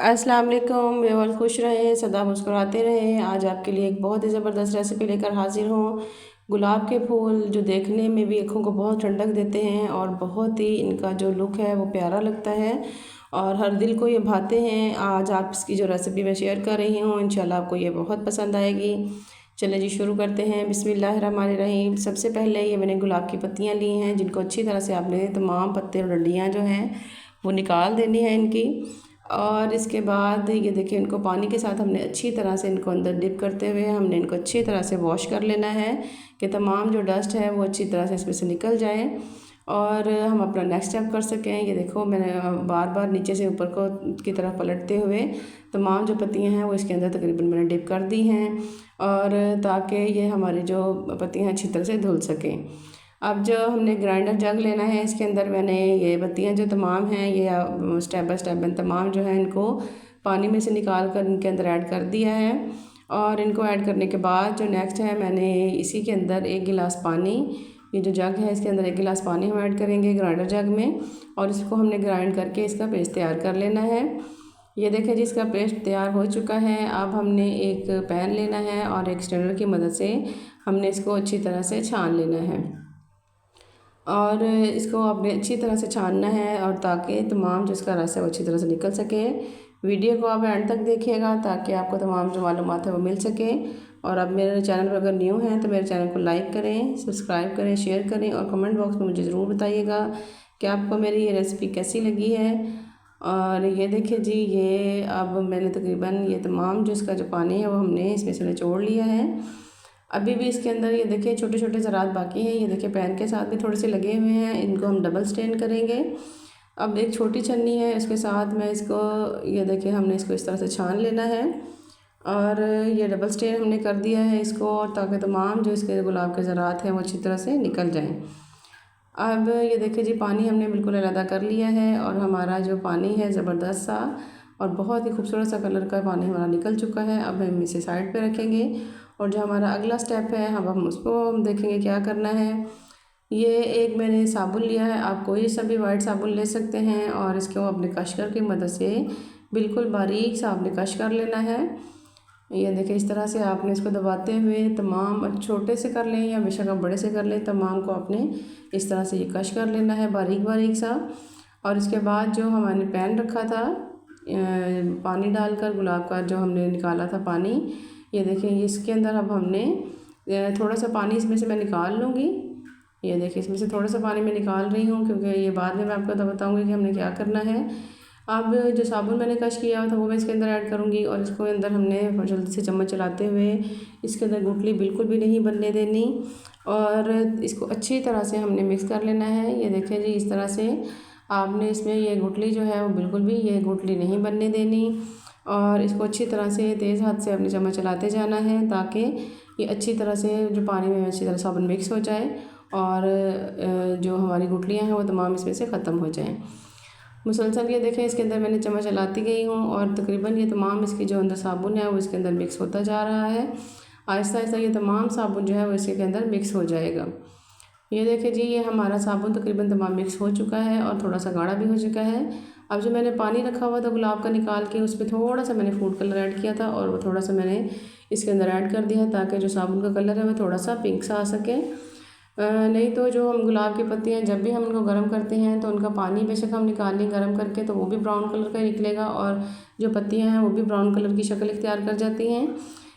अस्सलाम वालेकुम व्यूअर्स, खुश रहें, सदा मुस्कुराते रहें। आज आपके लिए एक बहुत ही ज़बरदस्त रेसिपी लेकर हाजिर हूँ। गुलाब के फूल जो देखने में भी आँखों को बहुत ठंडक देते हैं और बहुत ही इनका जो लुक है वो प्यारा लगता है और हर दिल को ये भाते हैं। आज आप इसकी जो रेसिपी मैं शेयर कर रही हूँ, इंशाल्लाह आपको ये बहुत पसंद आएगी। चलिए जी, शुरू करते हैं। बिस्मिल्लाहिर्रहमानिर्रहीम। सबसे पहले ये मैंने गुलाब की पत्तियाँ ली हैं, जिनको अच्छी तरह से आपने तमाम पत्ते और डंडियाँ जो हैं वो निकाल देनी है इनकी। और इसके बाद ये देखिए, इनको पानी के साथ हमने अच्छी तरह से इनको अंदर डिप करते हुए हमने इनको अच्छी तरह से वॉश कर लेना है कि तमाम जो डस्ट है वो अच्छी तरह से इसमें से निकल जाए और हम अपना नेक्स्ट स्टेप कर सकें। ये देखो, मैंने बार बार नीचे से ऊपर को की तरफ पलटते हुए तमाम जो पत्तियां हैं वो इसके अंदर तकरीबन मैंने डिप कर दी हैं, और ताकि ये हमारी जो पत्तियां अच्छी तरह से धुल सकें। अब जो हमने ग्राइंडर जग लेना है, इसके अंदर मैंने ये पत्तियाँ जो तमाम हैं ये स्टेप बाय स्टेप मैंने तमाम जो है इनको पानी में से निकाल कर इनके अंदर ऐड कर दिया है। और इनको ऐड करने के बाद जो नेक्स्ट है, मैंने इसी के अंदर 1 गिलास पानी, ये जो जग है इसके अंदर 1 गिलास पानी हम ऐड करेंगे ग्राइंडर जग में, और इसको हमने ग्राइंड करके इसका पेस्ट तैयार कर लेना है। ये देखें जी, इसका पेस्ट तैयार हो चुका है। अब हमने एक पैन लेना है और एक स्ट्रेनर की मदद से हमने इसको अच्छी तरह से छान लेना है और इसको आपने अच्छी तरह से छानना है, और ताकि तमाम जो इसका रस है वो अच्छी तरह से निकल सके। वीडियो को आप एंड तक देखिएगा ताकि आपको तमाम जो मालूमात है वो मिल सके। और अब मेरे चैनल पर अगर न्यू हैं तो मेरे चैनल को लाइक करें, सब्सक्राइब करें, शेयर करें और कमेंट बॉक्स में मुझे ज़रूर बताइएगा कि आपको मेरी ये रेसिपी कैसी लगी है। और ये देखिए जी, ये अब मैंने तकरीबन ये तमाम जो इसका जो पानी है वो हमने इसमें से निचोड़ लिया है। अभी भी इसके अंदर ये देखिए छोटे छोटे ज़रात बाकी हैं। ये देखिए पैन के साथ भी थोड़े से लगे हुए हैं, इनको हम डबल स्टेन करेंगे। अब एक छोटी छन्नी है, इसके साथ में इसको ये देखिए हमने इसको इस तरह से छान लेना है और ये डबल स्टेन हमने कर दिया है इसको, और ताकि तमाम जो इसके गुलाब के ज़रात हैं वो अच्छी तरह से निकल जाएं। अब ये देखिए जी, पानी हमने बिल्कुल अलग कर लिया है और हमारा जो पानी है ज़बरदस्त सा और बहुत ही खूबसूरत सा कलर का पानी हमारा निकल चुका है। अब हम इसे साइड पे रखेंगे और जो हमारा अगला स्टेप है हम उसको हम देखेंगे क्या करना है। ये एक मैंने साबुन लिया है, आप कोई सा भी वाइट साबुन ले सकते हैं, और इसको अपने कशकर की मदद से बिल्कुल बारीक सा आपने कश कर लेना है। ये देखिए, इस तरह से आपने इसको दबाते हुए तमाम, छोटे से कर लें या बेशक आप बड़े से कर लें, तमाम को आपने इस तरह से ये कश कर लेना है बारीक बारीक सा। और इसके बाद जो हमने पैन रखा था पानी डालकर गुलाब का जो हमने निकाला था पानी, ये देखें इसके अंदर अब हमने थोड़ा सा पानी इसमें से मैं निकाल लूँगी। ये देखिए, इसमें से थोड़ा सा पानी मैं निकाल रही हूँ क्योंकि ये बाद में मैं आपको बताऊँगी कि हमने क्या करना है। अब जो साबुन मैंने कश किया था वो मैं इसके अंदर ऐड करूँगी, और इसको अंदर हमने जल्दी से चम्मच चलाते हुए इसके अंदर गुठली बिल्कुल भी नहीं बनने देनी, और इसको अच्छी तरह से हमने मिक्स कर लेना है। ये देखें जी, इस तरह से आपने इसमें ये गुठली जो है वो बिल्कुल भी ये गुठली नहीं बनने देनी, और इसको अच्छी तरह से तेज़ हाथ से अपने चम्मच चलाते जाना है ताकि ये अच्छी तरह से जो पानी में अच्छी तरह साबुन मिक्स हो जाए और जो हमारी गुठलियाँ हैं वो तमाम इसमें से ख़त्म हो जाएं। मुसलसल ये देखें, इसके अंदर मैंने चम्मच चलाती गई हूँ और तकरीबन ये तमाम इसकी जो अंदर साबुन है वो इसके अंदर मिक्स होता जा रहा है। आहिस्ता आहिस्ता ये तमाम साबुन जो है वो इसके अंदर मिक्स हो जाएगा। ये देखिए जी, ये हमारा साबुन तकरीबन तमाम मिक्स हो चुका है और थोड़ा सा गाढ़ा भी हो चुका है। अब जो मैंने पानी रखा हुआ था गुलाब का निकाल के, उस पर थोड़ा सा मैंने फूड कलर ऐड किया था और वो थोड़ा सा मैंने इसके अंदर ऐड कर दिया ताकि जो साबुन का कलर है वो थोड़ा सा पिंक सा आ सके। नहीं तो जो हम गुलाब की पत्तियाँ जब भी हम इनको गर्म करते हैं तो उनका पानी बेशक हम निकाल लें गर्म करके तो वो भी ब्राउन कलर का ही निकलेगा, और जो पत्तियाँ हैं वो भी ब्राउन कलर की शक्ल इख्तियार कर जाती हैं।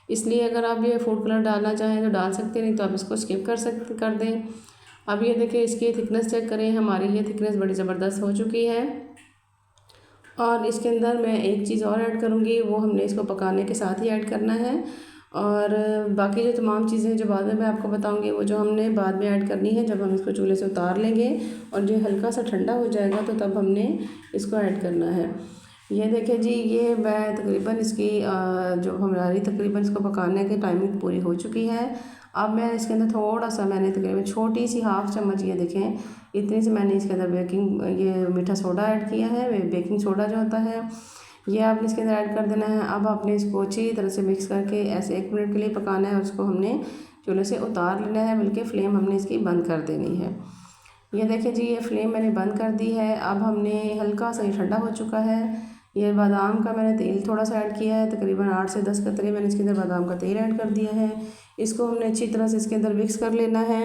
इसलिए अगर आप ये फूड कलर डालना चाहें तो डाल सकते हैं, नहीं तो आप इसको स्किप कर दें। अब ये देखिए, इसकी थिकनेस चेक करें, हमारी ये थिकनेस बड़ी ज़बरदस्त हो चुकी है। और इसके अंदर मैं एक चीज़ और ऐड करूँगी, वो हमने इसको पकाने के साथ ही ऐड करना है, और बाकी जो तमाम चीज़ें जो बाद में मैं आपको बताऊँगी वो जो हमने बाद में ऐड करनी है जब हम इसको चूल्हे से उतार लेंगे और जो हल्का सा ठंडा हो जाएगा तो तब हमने इसको ऐड करना है। ये देखिए जी, ये मैं तकरीबन इसकी जो हमारी तकरीबन इसको पकाने की टाइमिंग पूरी हो चुकी है। अब मैं इसके अंदर थोड़ा सा मैंने तकरीबन छोटी सी हाफ़ चम्मच, ये देखें इतनी सी मैंने इसके अंदर ये मीठा सोडा ऐड किया है, बेकिंग सोडा जो होता है ये आपने इसके अंदर ऐड कर देना है। अब आपने इसको अच्छी तरह से मिक्स करके ऐसे 1 मिनट के लिए पकाना है और उसको हमने चूल्हे से उतार लेना है, बल्कि फ़्लेम हमने इसकी बंद कर देनी है। ये देखिए जी, ये फ्लेम मैंने बंद कर दी है। अब हमने हल्का सा ये ठंडा हो चुका है। ये बादाम का मैंने तेल थोड़ा सा ऐड किया है, तकरीबन 8 से 10 कतरे मैंने इसके अंदर बादाम का तेल ऐड कर दिया है। इसको हमने अच्छी तरह से इसके अंदर मिक्स कर लेना है।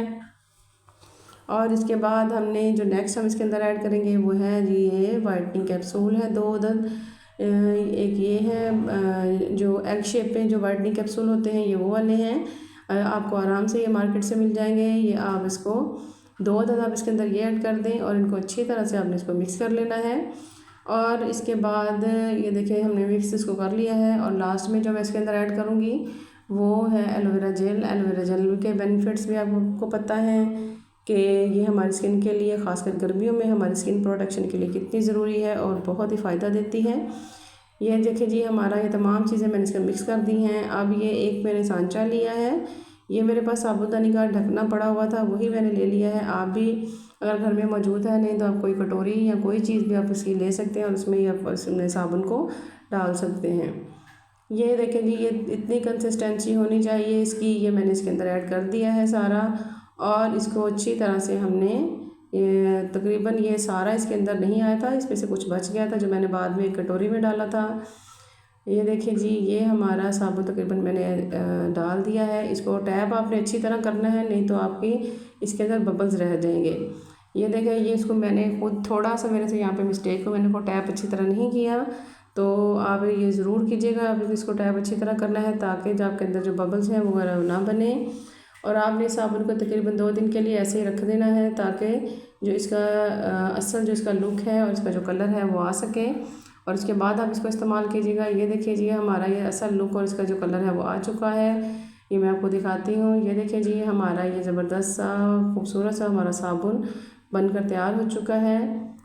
और इसके बाद हमने जो नेक्स्ट हम इसके अंदर ऐड करेंगे वो है जी ये वाइटनिंग कैप्सूल है 2 अदद। एक ये है जो एग शेप में जो वाइटनिंग कैप्सूल होते हैं, ये वो वाले हैं। आपको आराम से ये मार्केट से मिल जाएंगे। ये आप इसको 2 अदद आप इसके अंदर ये ऐड कर दें और इनको अच्छी तरह से आपने इसको मिक्स कर लेना है। और इसके बाद ये देखिए हमने मिक्स इसको कर लिया है। और लास्ट में जो मैं इसके अंदर ऐड करूँगी वो है एलोवेरा जेल। एलोवेरा जेल के बेनिफिट्स भी आपको पता है कि ये हमारी स्किन के लिए, ख़ासकर गर्मियों में हमारी स्किन प्रोटेक्शन के लिए कितनी ज़रूरी है और बहुत ही फ़ायदा देती है। ये देखिए जी हमारा ये तमाम चीज़ें मैंने इसका मिक्स कर दी हैं। अब ये एक मैंने सांचा लिया है, ये मेरे पास साबुदानी का ढकना पड़ा हुआ था, वही मैंने ले लिया है। आप भी अगर घर में मौजूद है, नहीं तो आप कोई कटोरी या कोई चीज़ भी आप इसकी ले सकते हैं और उसमें आप उसमें साबुन को डाल सकते हैं। ये देखें जी ये इतनी कंसिस्टेंसी होनी चाहिए इसकी, ये मैंने इसके अंदर ऐड कर दिया है सारा। और इसको अच्छी तरह से हमने तकरीबन ये सारा इसके अंदर नहीं आया था, इसमें से कुछ बच गया था जो मैंने बाद में एक कटोरी में डाला था। ये देखिए जी ये हमारा साबुन तकरीबन मैंने डाल दिया है। इसको टैप आपने अच्छी तरह करना है, नहीं तो आपकी इसके अंदर बबल्स रह जाएंगे। ये देखें ये इसको मैंने खुद थोड़ा सा मेरे से यहाँ पे मिस्टेक हो, मैंने को टैप अच्छी तरह नहीं किया, तो आप ये ज़रूर कीजिएगा। आप इसको टैप अच्छी तरह करना है ताकि जो आपके अंदर जो बबल्स हैं वो ना बने। और आपने साबुन को तकरीबन 2 दिन के लिए ऐसे ही रख देना है ताकि जो इसका असल जो इसका लुक है और इसका जो कलर है वो आ सके, और उसके बाद आप इसको इस्तेमाल कीजिएगा। ये देखिए जी हमारा ये असल लुक और इसका जो कलर है वो आ चुका है। ये मैं आपको दिखाती हूँ। ये देखिए जी हमारा ये ज़बरदस्त सा खूबसूरत सा हमारा साबुन बनकर तैयार हो चुका है।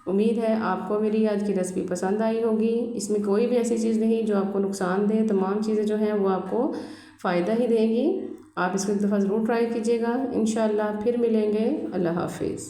उम्मीद है आपको मेरी आज की रेसिपी पसंद आई होगी। इसमें कोई भी ऐसी चीज़ नहीं जो आपको नुकसान दे, तमाम चीज़ें जो हैं वो आपको फ़ायदा ही देंगी। आप इसको एक दफ़ा ज़रूर ट्राई कीजिएगा। इंशाअल्लाह फिर मिलेंगे। अल्लाह हाफिज़।